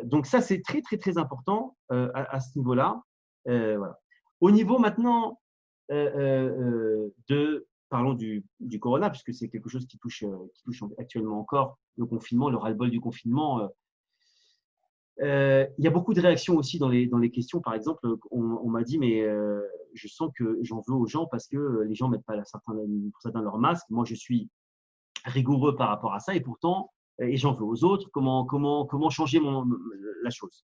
Donc ça, c'est très, très, très important à ce niveau-là. Voilà. Au niveau maintenant parlons du corona, puisque c'est quelque chose qui touche actuellement encore le confinement, le ras-le-bol du confinement. Il y a beaucoup de réactions aussi dans les questions. Par exemple, on m'a dit, mais je sens que j'en veux aux gens parce que les gens ne mettent pas certains leur masque. Moi, je suis rigoureux par rapport à ça et pourtant, et j'en veux aux autres. Comment changer la chose?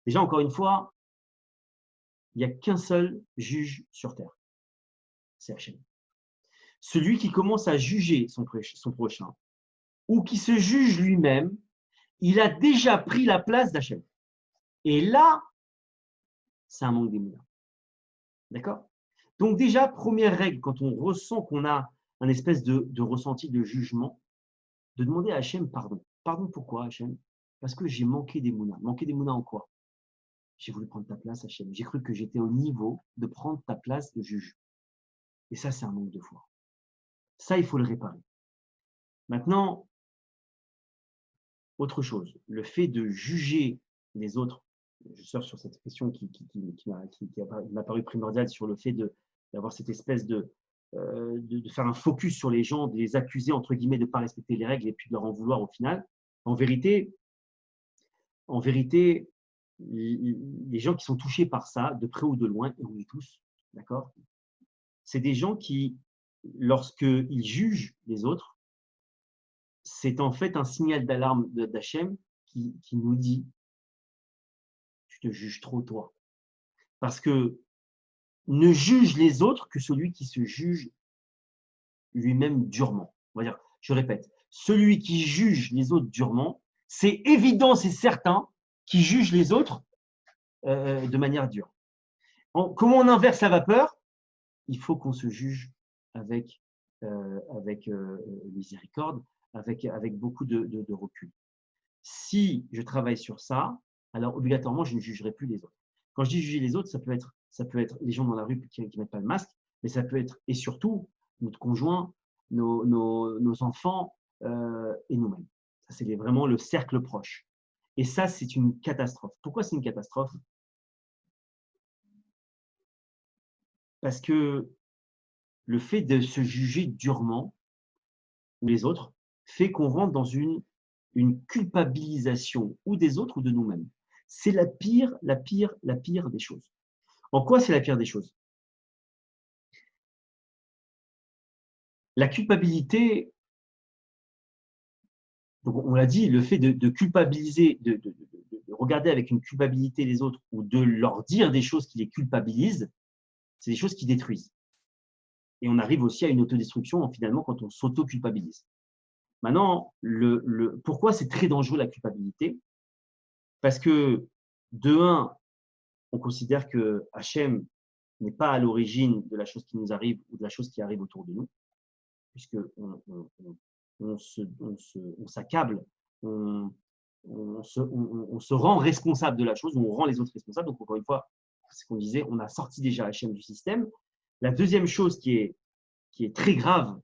Déjà, encore une fois, il n'y a qu'un seul juge sur Terre, c'est Hachem. Celui qui commence à juger son prochain ou qui se juge lui-même, il a déjà pris la place d'Hachem. Et là, c'est un manque d'émouna. D'accord? Donc déjà, première règle, quand on ressent qu'on a un espèce de ressenti de jugement, de demander à Hachem pardon. Pardon pourquoi, Hachem? Parce que j'ai manqué d'émouna. Manqué d'émouna en quoi? J'ai voulu prendre ta place, Hachem. J'ai cru que j'étais au niveau de prendre ta place de juge. Et ça, c'est un manque de foi. Ça, il faut le réparer. Maintenant, autre chose, le fait de juger les autres, je sors sur cette question qui m'a paru primordiale sur le fait d'avoir cette espèce de faire un focus sur les gens, de les accuser, entre guillemets, de ne pas respecter les règles et puis de leur en vouloir au final. En vérité, les gens qui sont touchés par ça, de près ou de loin, et on est tous, d'accord, c'est des gens qui, lorsqu'ils jugent les autres, c'est en fait un signal d'alarme d'Hachem qui nous dit « tu te juges trop toi ». Parce que ne juge les autres que celui qui se juge lui-même durement. On va dire, je répète, celui qui juge les autres durement, c'est évident, c'est certain, qui juge les autres de manière dure. Comment on inverse la vapeur? Il faut qu'on se juge avec miséricorde, avec beaucoup de recul. Si je travaille sur ça, alors obligatoirement, je ne jugerai plus les autres. Quand je dis juger les autres, ça peut être les gens dans la rue qui ne mettent pas le masque, mais ça peut être, et surtout, notre conjoint, nos enfants et nous-mêmes. Ça, c'est vraiment le cercle proche. Et ça, c'est une catastrophe. Pourquoi c'est une catastrophe? Parce que le fait de se juger durement, ou les autres, fait qu'on rentre dans une culpabilisation ou des autres ou de nous-mêmes. C'est la pire des choses. En quoi c'est la pire des choses? La culpabilité, donc on l'a dit, le fait de culpabiliser, de regarder avec une culpabilité les autres ou de leur dire des choses qui les culpabilisent, c'est des choses qui détruisent. Et on arrive aussi à une autodestruction finalement quand on s'auto-culpabilise. Maintenant, pourquoi c'est très dangereux la culpabilité? Parce que, de un, on considère que Hachem n'est pas à l'origine de la chose qui nous arrive ou de la chose qui arrive autour de nous, puisqu'on s'accable, on se rend responsable de la chose, on rend les autres responsables. Donc, encore une fois, c'est ce qu'on disait, on a sorti déjà Hachem du système. La deuxième chose qui est très grave,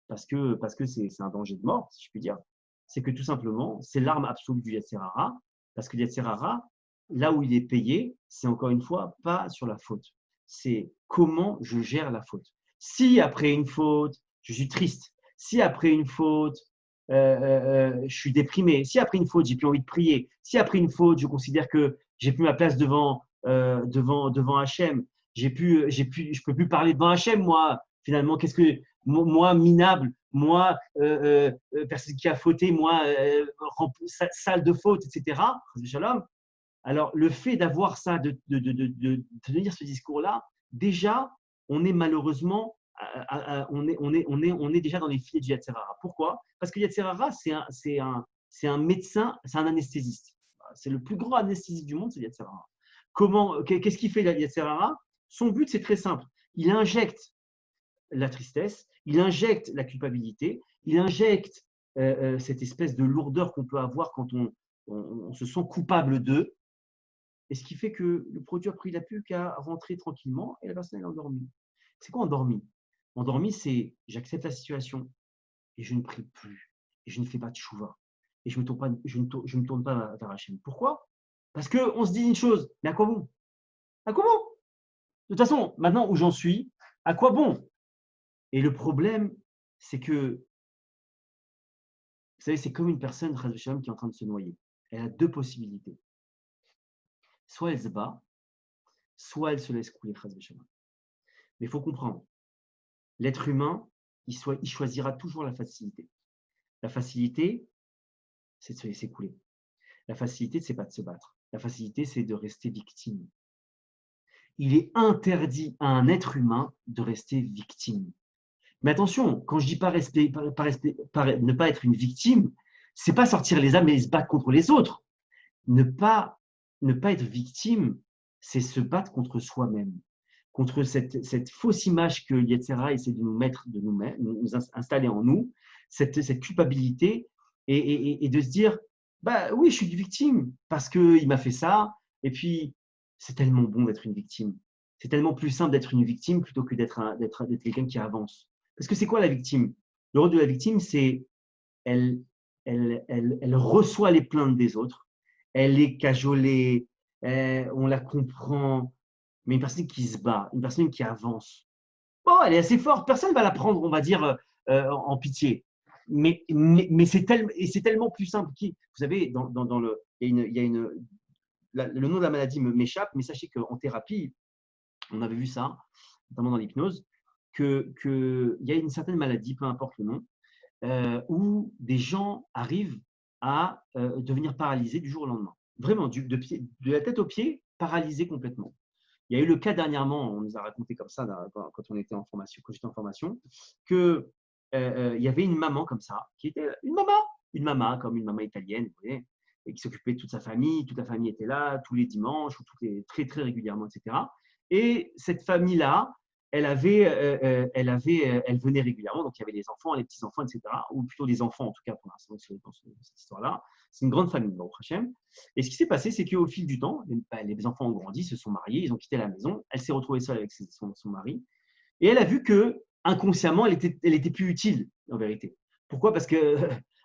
parce que c'est un danger de mort, si je puis dire, c'est que tout simplement, c'est l'arme absolue du Yetzer Hara, parce que le Yetzer Hara, là où il est payé, c'est encore une fois pas sur la faute. C'est comment je gère la faute. Si après une faute, je suis triste. Si après une faute, je suis déprimé. Si après une faute, j'ai plus envie de prier. Si après une faute, je considère que j'ai plus ma place devant Hachem. Je peux plus parler devant Hachem, moi. Finalement, qu'est-ce que moi minable, moi personne qui a fauté, moi sale de faute, etc. Alors, le fait d'avoir ça, de tenir ce discours-là, déjà, on est malheureusement, on est déjà dans les filets du Yetzer Hara. Pourquoi? Parce que Yetzer Hara, c'est un médecin, c'est un anesthésiste. C'est le plus grand anesthésiste du monde, c'est Yetzer Hara. Qu'est-ce qu'il fait Yetzer Hara? Son but, c'est très simple. Il injecte la tristesse, il injecte la culpabilité, il injecte cette espèce de lourdeur qu'on peut avoir quand on se sent coupable d'eux. Et ce qui fait que le produit, après, il n'a plus qu'à rentrer tranquillement et la personne, elle est endormie. C'est quoi endormi? Endormi, c'est j'accepte la situation et je ne prie plus et je ne fais pas de tchouva. et je me tourne pas vers Hachem. Pourquoi? Parce qu'on se dit une chose, mais à quoi bon? À quoi bon? De toute façon, maintenant où j'en suis, à quoi bon? Et le problème, c'est que, vous savez, c'est comme une personne, Chas v'Shalom, qui est en train de se noyer. Elle a deux possibilités. Soit elle se bat, soit elle se laisse couler, Chas v'Shalom. Mais il faut comprendre, l'être humain, il choisira toujours la facilité. La facilité, c'est de se laisser couler. La facilité, c'est pas de se battre. La facilité, c'est de rester victime. Il est interdit à un être humain de rester victime. Mais attention, quand je dis ne pas être une victime, c'est pas sortir les âmes et se battre contre les autres. Ne pas être victime, c'est se battre contre soi-même, contre cette fausse image que Yetzirah essaie de nous mettre, de nous installer en nous, cette culpabilité et de se dire, bah oui, je suis une victime parce qu'il m'a fait ça, et puis c'est tellement bon d'être une victime. C'est tellement plus simple d'être une victime plutôt que d'être quelqu'un qui avance. Parce que c'est quoi la victime? Le rôle de la victime, c'est elle, elle reçoit les plaintes des autres, elle est cajolée, on la comprend, mais une personne qui se bat, une personne qui avance, bon, elle est assez forte, personne ne va la prendre, on va dire, en pitié. Mais c'est tellement plus simple. Vous savez, il y a le nom de la maladie m'échappe, mais sachez qu'en thérapie, on avait vu ça, notamment dans l'hypnose, qu'il y a une certaine maladie, peu importe le nom, où des gens arrivent à devenir paralysés du jour au lendemain. Vraiment, de la tête aux pieds, paralysés complètement. Il y a eu le cas dernièrement, on nous a raconté comme ça quand on était en formation, quand j'étais en formation, que il y avait une maman comme ça, qui était une maman comme une maman italienne, vous voyez, et qui s'occupait de toute sa famille. Toute la famille était là tous les dimanches, ou très très régulièrement, etc. Et cette famille-là, elle venait régulièrement, donc il y avait les enfants, les petits-enfants, etc. Ou plutôt les enfants, en tout cas, pour l'instant, dans cette histoire-là. C'est une grande famille, au Hachem. Et ce qui s'est passé, c'est qu'au fil du temps, les enfants ont grandi, se sont mariés, ils ont quitté la maison. Elle s'est retrouvée seule avec son mari. Et elle a vu que inconsciemment, elle était plus utile, en vérité. Pourquoi? Parce que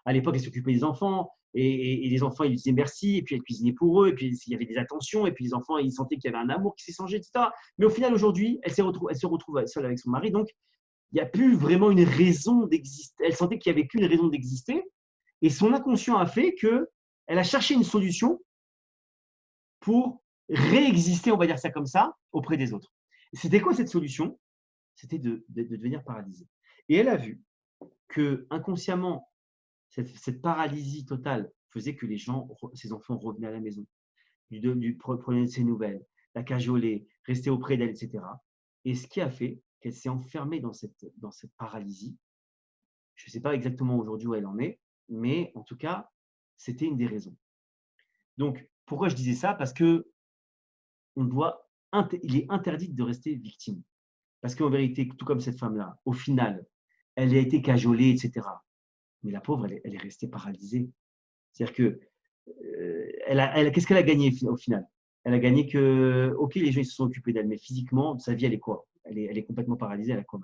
à l'époque, elle s'occupait des enfants. Et les enfants, ils lui disaient merci, et puis elle cuisinait pour eux, et puis il y avait des attentions, et puis les enfants, ils sentaient qu'il y avait un amour qui s'est changé, etc. Mais au final, aujourd'hui, elle se retrouve seule avec son mari, donc il n'y a plus vraiment une raison d'exister. Elle sentait qu'il n'y avait plus une raison d'exister, et son inconscient a fait qu'elle a cherché une solution pour réexister, on va dire ça comme ça, auprès des autres. C'était quoi cette solution? C'était de devenir paralysée. Et elle a vu que inconsciemment, cette paralysie totale faisait que ses enfants revenaient à la maison, prenaient de ses nouvelles, la cajolaient, restaient auprès d'elle, etc. Et ce qui a fait qu'elle s'est enfermée dans cette paralysie. Je ne sais pas exactement aujourd'hui où elle en est, mais en tout cas, c'était une des raisons. Donc, pourquoi je disais ça? Parce que il est interdit de rester victime. Parce qu'en vérité, tout comme cette femme-là, au final, elle a été cajolée, etc. Mais la pauvre, elle est restée paralysée. C'est-à-dire que, qu'est-ce qu'elle a gagné au final? Elle a gagné que, ok, les gens ils se sont occupés d'elle, mais physiquement, sa vie, elle est quoi? Elle est complètement paralysée, elle a quoi?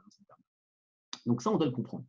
Donc ça, on doit le comprendre.